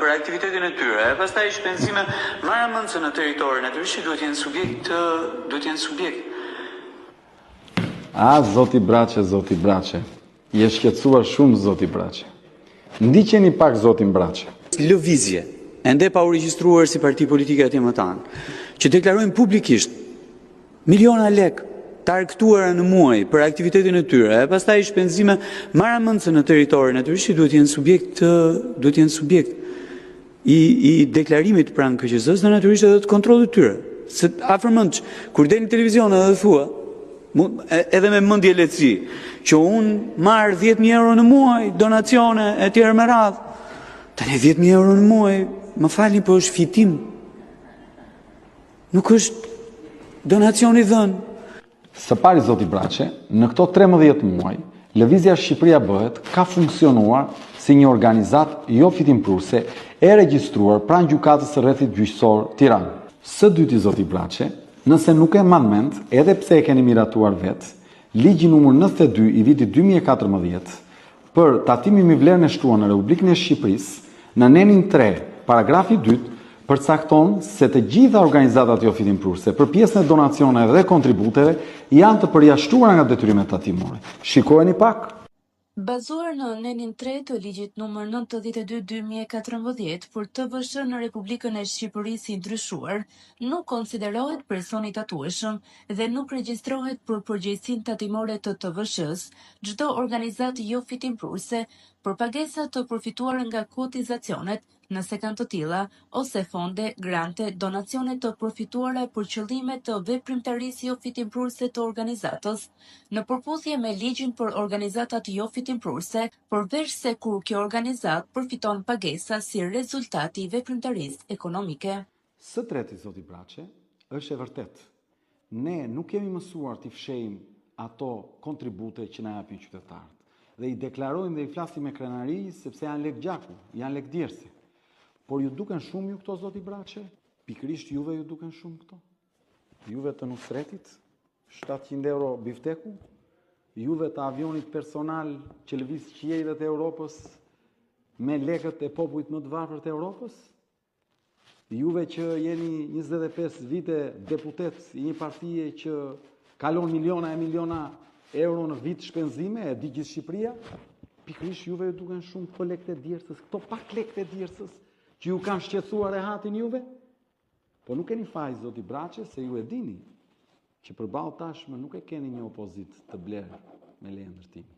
për aktivitetin e tyre, e pastaj shpenzime maramëndse në territorin e tyre që duhet jenë subjekt. A, zoti Braçe, je shqetësuar shumë, zoti Braçe. Ndiqeni pak zotin Braçe. Lëvizje, ende pa u regjistruar si parti politike atje më tanë, që deklarojnë publikisht miliona lek të arktuara në muaj për aktivitetin e tyre, e pastaj shpenzime maramëndse në territorin e tyre që duhet jenë subjekt i deklarimit pranë KQZ-s dhe natyrisht edhe të kontrollit të tyre. Se afërmend kur del në televizion edhe thua, edhe me mendje lehtësi, që unë marr 10.000 euro në muaj, donacione e tjerë me radhë. Tani 10.000 euro në muaj, më falni, po është fitim. Nuk është donacion i dhënë. Së pari, zoti Braçe, në këto 13 muaj, Lëvizja Shqipëria Bëhet ka funksionuar si një organizat jo fitimprurse e regjistruar pranë gjykatës së rrethit gjyqësor Tiranë. Së dyti, zoti Braçe, nëse nuk e mban mend, edhe pse e keni miratuar vetë, ligji numër 92 i vitit 2014 për tatimin mbi vlerën e shtruar në Republikën e Shqipërisë, në nenin 3, paragrafi 2, përcakton se të gjitha organizatat jo fitimprurse për pjesën e donacioneve dhe kontributeve janë të përjashtuara nga detyrimet tatimore. Shikojeni pak. Bazuar në nenin 3 të ligjit numër 92/2014 për TVSH në Republikën e Shqipërisë i ndryshuar, nuk konsiderohet person i tatueshëm dhe nuk regjistrohet për përgjegjësinë tatimore të TVSH-s çdo organizatë jo fitimprurse për pagesa të përfituara nga kotizacionet, nëse kanë të tilla, ose fonde, grante, donacione të përfituara për qëllime të veprimtarisë jo fitimprurse të organizatës, në përputhje me ligjin për organizatat jo fitimprurse, përveç se kur kjo organizat përfiton pagesa si rezultati i veprimtarisë ekonomike. Së treti, zoti Braçe, është e vërtet. Ne nuk kemi mësuar t'i fshejmë ato kontribute që na japin qytetarët. Dhe i deklarojmë dhe i flasim me krenari sepse janë lek gjaku, janë lek djersi. Por ju duken shumë ju këto, zoti Braçe? Pikërisht juve ju duken shumë këto? Juve të Nusretit, 700 euro bifteku? Juve të avionit personal që lëviz qiejtë e Europës me lekët e popujt më të varfër të Europës? Juve që jeni 25 vite deputet i një partije që kalon miliona e miliona euro në vit shpenzime, e di gjithë Shqipëria? Pikërisht juve ju duken shumë këto lekët e djersës, këto pak lekët e djersës që ju kanë shqetësuar e hatin juve? Po nuk keni faj, zoti Braçe, se ju e dini që përballë tashme nuk e keni një opozit të blerë me lejen ndërtimi.